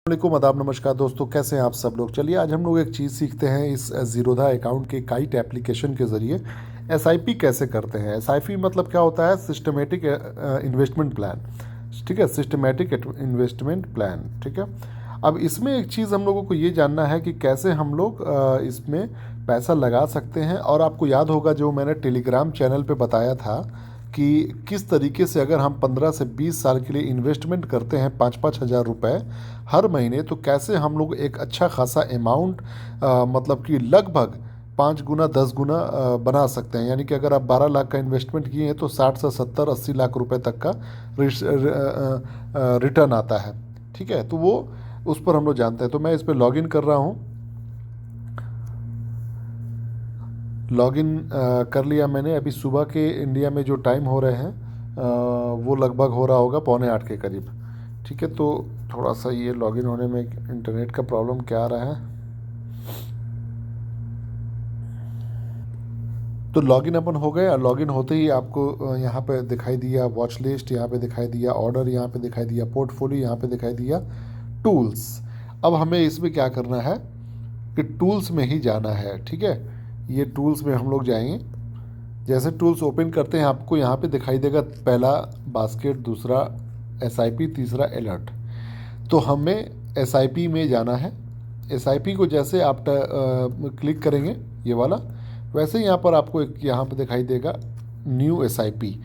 वालेकुम, आदाब, नमस्कार दोस्तों, कैसे हैं आप सब लोग। चलिए आज हम लोग एक चीज़ सीखते हैं इस ज़ीरोधा अकाउंट के काइट एप्लीकेशन के ज़रिए एसआईपी कैसे करते हैं। एसआईपी मतलब क्या होता है? Systematic investment plan. ठीक है, सिस्टमेटिक इन्वेस्टमेंट प्लान। ठीक है, अब इसमें एक चीज़ हम लोगों को ये जानना है कि कैसे हम लोग इसमें पैसा लगा सकते हैं। और आपको याद होगा जो मैंने टेलीग्राम चैनल पे बताया था कि किस तरीके से अगर हम 15 से 20 साल के लिए इन्वेस्टमेंट करते हैं 5-5 हज़ार रुपये हर महीने, तो कैसे हम लोग एक अच्छा खासा अमाउंट मतलब कि लगभग 5 गुना 10 गुना बना सकते हैं। यानी कि अगर आप 12 लाख का इन्वेस्टमेंट किए हैं तो 60 से 70-80 लाख रुपए तक का रिटर्न आता है। ठीक है, तो वो उस पर हम लोग जानते हैं। तो मैं इस पर लॉगिन कर रहा हूँ। लॉगिन कर लिया मैंने। अभी सुबह के इंडिया में जो टाइम हो रहे हैं वो लगभग हो रहा होगा 7:45 के करीब। ठीक है, तो थोड़ा सा ये लॉगिन होने में इंटरनेट का प्रॉब्लम क्या आ रहा है। तो लॉगिन अपन हो गए। और लॉगिन होते ही आपको यहाँ पे दिखाई दिया वॉच लिस्ट, यहाँ पे दिखाई दिया ऑर्डर, यहाँ पे दिखाई दिया पोर्टफोलियो, यहाँ पे दिखाई दिया टूल्स। अब हमें इसमें क्या करना है कि टूल्स में ही जाना है। ठीक है, ये टूल्स में हम लोग जाएंगे। जैसे टूल्स ओपन करते हैं आपको यहाँ पे दिखाई देगा पहला बास्केट, दूसरा एसआईपी, तीसरा अलर्ट। तो हमें एसआईपी में जाना है। एसआईपी को जैसे आप क्लिक करेंगे ये वाला, वैसे यहाँ पर आपको एक यहाँ पर दिखाई देगा न्यू एसआईपी।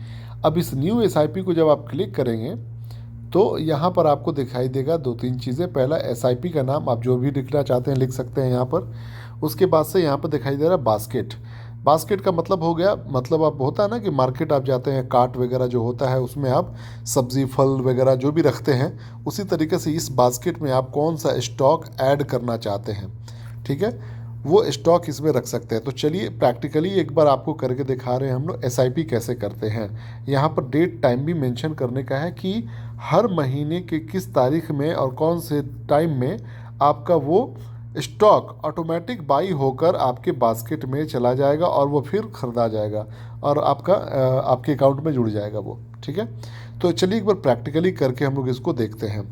अब इस न्यू एसआईपी को जब आप क्लिक करेंगे तो यहाँ पर आपको दिखाई देगा 2-3 चीज़ें। पहला एसआईपी का नाम आप जो भी लिखना चाहते हैं लिख सकते हैं यहाँ पर। उसके बाद से यहाँ पर दिखाई दे रहा है बास्केट। बास्केट का मतलब हो गया, मतलब आप होता है ना कि मार्केट आप जाते हैं, कार्ट वगैरह जो होता है उसमें आप सब्ज़ी फल वगैरह जो भी रखते हैं, उसी तरीके से इस बास्केट में आप कौन सा स्टॉक ऐड करना चाहते हैं, ठीक है, वो स्टॉक इसमें रख सकते हैं। तो चलिए प्रैक्टिकली एक बार आपको करके दिखा रहे हैं हम लोग एसआईपी कैसे करते हैं। यहाँ पर डेट टाइम भी मेंशन करने का है कि हर महीने के किस तारीख में और कौन से टाइम में आपका वो स्टॉक ऑटोमेटिक बाई होकर आपके बास्केट में चला जाएगा और वो फिर ख़रीदा जाएगा और आपके अकाउंट में जुड़ जाएगा वो। ठीक है, तो चलिए एक बार प्रैक्टिकली करके हम लोग इसको देखते हैं।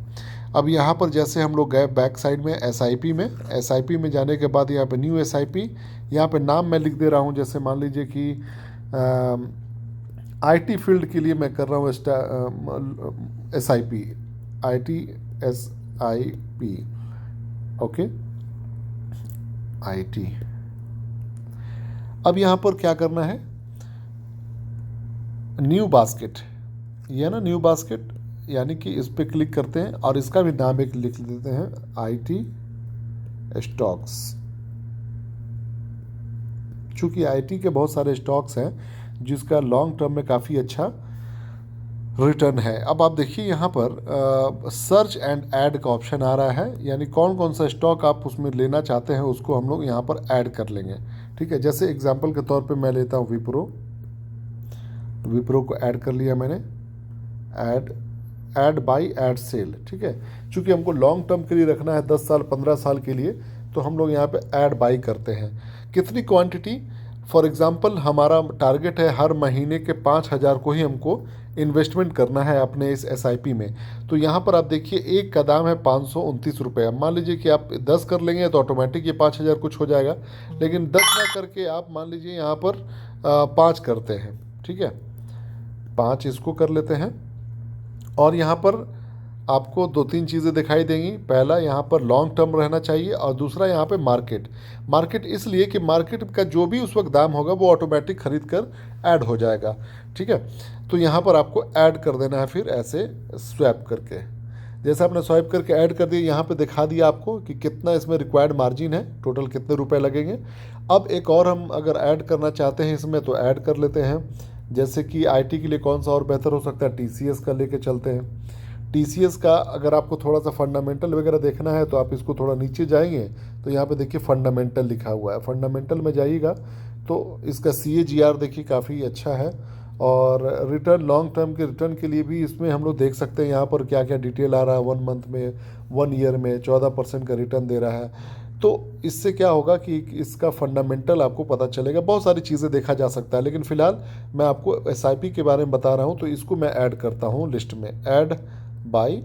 अब यहाँ पर जैसे हम लोग गए बैक साइड में एसआईपी में जाने के बाद यहाँ पे न्यू एसआईपी, यहाँ पे नाम मैं लिख दे रहा हूँ। जैसे मान लीजिए कि आईटी फील्ड के लिए मैं कर रहा हूँ SIP, IT SIP, okay, IT. अब यहाँ पर क्या करना है, न्यू बास्केट, ये ना न्यू बास्केट, यानी कि इस पर क्लिक करते हैं और इसका भी नाम एक लिख देते हैं आईटी स्टॉक्स। चूंकि आईटी के बहुत सारे स्टॉक्स हैं जिसका लॉन्ग टर्म में काफ़ी अच्छा रिटर्न है। अब आप देखिए यहाँ पर सर्च एंड ऐड का ऑप्शन आ रहा है, यानी कौन कौन सा स्टॉक आप उसमें लेना चाहते हैं उसको हम लोग यहाँ पर ऐड कर लेंगे। ठीक है, जैसे एग्जांपल के तौर पे मैं लेता हूँ विप्रो को ऐड कर लिया मैंने। Add by add cell. ठीक है, चूँकि हमको लॉन्ग टर्म के लिए रखना है 10 साल 15 साल के लिए, तो हम लोग यहाँ पे ऐड बाई करते हैं। कितनी क्वांटिटी, फॉर एग्जांपल हमारा टारगेट है हर महीने के 5,000 को ही हमको इन्वेस्टमेंट करना है अपने इस एसआईपी में। तो यहाँ पर आप देखिए एक का दाम है 529 रुपये। अब मान लीजिए कि आप 10 कर लेंगे तो ऑटोमेटिक ये 5,000 कुछ हो जाएगा, लेकिन 10 ना करके आप मान लीजिए यहाँ पर 5 करते हैं। ठीक है, 5 इसको कर लेते हैं। और यहाँ पर आपको 2-3 चीज़ें दिखाई देंगी। पहला यहाँ पर लॉन्ग टर्म रहना चाहिए और दूसरा यहाँ पे मार्केट इसलिए कि मार्केट का जो भी उस वक्त दाम होगा वो ऑटोमेटिक खरीद कर ऐड हो जाएगा। ठीक है, तो यहाँ पर आपको ऐड कर देना है, फिर ऐसे स्वैप करके। जैसे आपने स्वाइप करके ऐड कर दिया, यहाँ पे दिखा दिया आपको कि कितना इसमें रिक्वायर्ड मार्जिन है, टोटल कितने रुपए लगेंगे। अब एक और हम अगर ऐड करना चाहते हैं इसमें तो ऐड कर लेते हैं। जैसे कि आईटी के लिए कौन सा और बेहतर हो सकता है, टीसीएस का लेके चलते हैं। टीसीएस का अगर आपको थोड़ा सा फंडामेंटल वगैरह देखना है तो आप इसको थोड़ा नीचे जाएंगे तो यहाँ पे देखिए फंडामेंटल लिखा हुआ है। फंडामेंटल में जाइएगा तो इसका CAGR देखिए काफ़ी अच्छा है। और रिटर्न, लॉन्ग टर्म के रिटर्न के लिए भी इसमें हम लोग देख सकते हैं यहाँ पर क्या क्या डिटेल आ रहा है। 1 मंथ में, 1 ईयर में 14% का रिटर्न दे रहा है। तो इससे क्या होगा कि इसका फंडामेंटल आपको पता चलेगा। बहुत सारी चीज़ें देखा जा सकता है, लेकिन फ़िलहाल मैं आपको एसआईपी के बारे में बता रहा हूँ। तो इसको मैं ऐड करता हूँ लिस्ट में, ऐड बाई,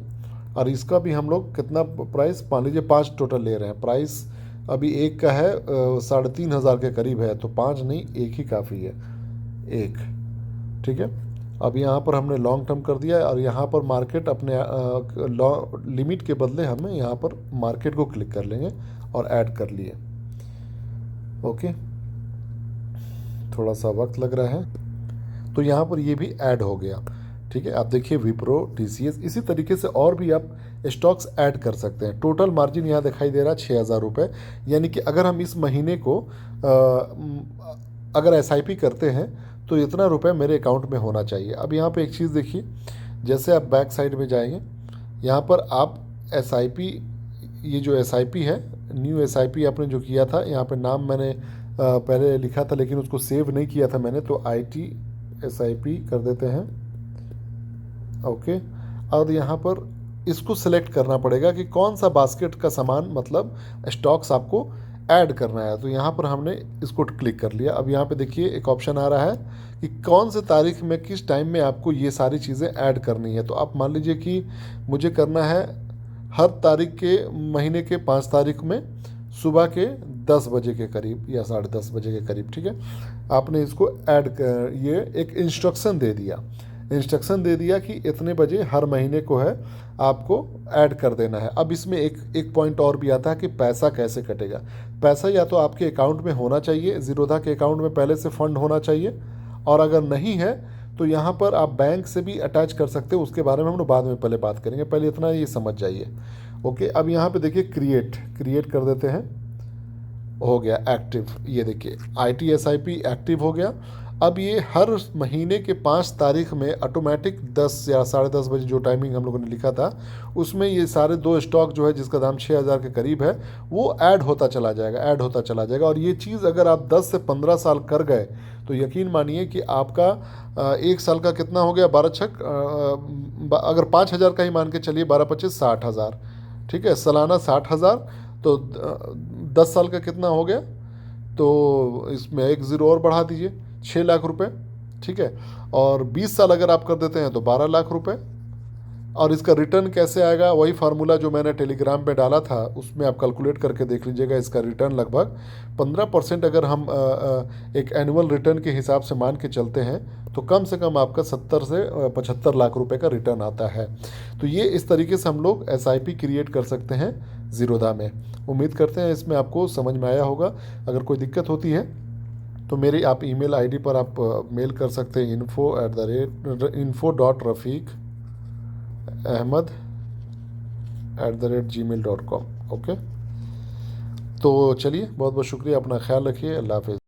और इसका भी हम लोग कितना प्राइस, मान लीजिए 5 टोटल ले रहे हैं। प्राइस अभी एक का है 3,500 के करीब है, तो 5 नहीं, एक ही काफ़ी है, एक। ठीक है, अब यहाँ पर हमने लॉन्ग टर्म कर दिया है, और यहाँ पर मार्केट अपने लिमिट के बदले हमें यहाँ पर मार्केट को क्लिक कर लेंगे और ऐड कर लिए। ओके, थोड़ा सा वक्त लग रहा है, तो यहाँ पर ये भी ऐड हो गया। ठीक है, आप देखिए विप्रो, टीसीएस, इसी तरीके से और भी आप स्टॉक्स ऐड कर सकते हैं। टोटल मार्जिन यहाँ दिखाई दे रहा है 6,000 रुपये, यानी कि अगर हम इस महीने को अगर एसआईपी करते हैं तो इतना रुपए मेरे अकाउंट में होना चाहिए। अब यहाँ पे एक चीज़ देखिए, जैसे आप बैक साइड में जाएंगे, यहाँ पर आप एसआईपी, ये जो एसआईपी है, न्यू एसआईपी आपने जो किया था, यहाँ पे नाम मैंने पहले लिखा था लेकिन उसको सेव नहीं किया था मैंने, तो IT SIP कर देते हैं। ओके, और यहाँ पर इसको सिलेक्ट करना पड़ेगा कि कौन सा बास्केट का सामान, मतलब स्टॉक्स आपको ऐड करना है। तो यहाँ पर हमने इसको क्लिक कर लिया। अब यहाँ पे देखिए एक ऑप्शन आ रहा है कि कौन से तारीख में, किस टाइम में आपको ये सारी चीज़ें ऐड करनी है। तो आप मान लीजिए कि मुझे करना है हर तारीख के महीने के 5 तारीख में सुबह के 10 बजे के करीब या 10:30 बजे के करीब। ठीक है, आपने इसको ऐड कर, ये एक इंस्ट्रक्शन दे दिया कि इतने बजे हर महीने को है आपको ऐड कर देना है। अब इसमें एक पॉइंट और भी आता है कि पैसा कैसे कटेगा। पैसा या तो आपके अकाउंट में होना चाहिए, ज़ीरोधा के अकाउंट में पहले से फंड होना चाहिए, और अगर नहीं है तो यहाँ पर आप बैंक से भी अटैच कर सकते हो। उसके बारे में हम लोग बाद में पहले बात करेंगे, पहले इतना ये समझ जाइए। ओके, अब यहाँ पे देखिए क्रिएट कर देते हैं, हो गया एक्टिव। ये देखिए IT SIP एक्टिव हो गया। अब ये हर महीने के 5 तारीख में ऑटोमेटिक 10 या 10:30 बजे जो टाइमिंग हम लोगों ने लिखा था, उसमें ये सारे 2 स्टॉक जो है जिसका दाम 6,000 के करीब है, वो ऐड होता चला जाएगा। और ये चीज़ अगर आप 10 से 15 साल कर गए तो यकीन मानिए कि आपका 1 साल का कितना हो गया, 12×6 अगर 5,000 का ही मान के चलिए, 12×25 60,000। ठीक है, सालाना 60,000, तो 10 साल का कितना हो गया, तो इसमें एक ज़ीरो और बढ़ा दीजिए, 6 लाख रुपए। ठीक है, और 20 साल अगर आप कर देते हैं तो 12 लाख रुपए। और इसका रिटर्न कैसे आएगा, वही फार्मूला जो मैंने टेलीग्राम पे डाला था, उसमें आप कैलकुलेट करके देख लीजिएगा। इसका रिटर्न लगभग 15% अगर हम एक एनुअल रिटर्न के हिसाब से मान के चलते हैं तो कम से कम आपका 70 से 75 लाख रुपए का रिटर्न आता है। तो ये इस तरीके से हम लोग SIP क्रिएट कर सकते हैं ज़ीरोधा में। उम्मीद करते हैं इसमें आपको समझ में आया होगा। अगर कोई दिक्कत होती है तो मेरी आप ईमेल ID पर आप मेल कर सकते हैं, info@rafiqahmed@gmail.com। ओके, तो चलिए, बहुत बहुत शुक्रिया, अपना ख्याल रखिए, अल्लाह हाफ़िज़।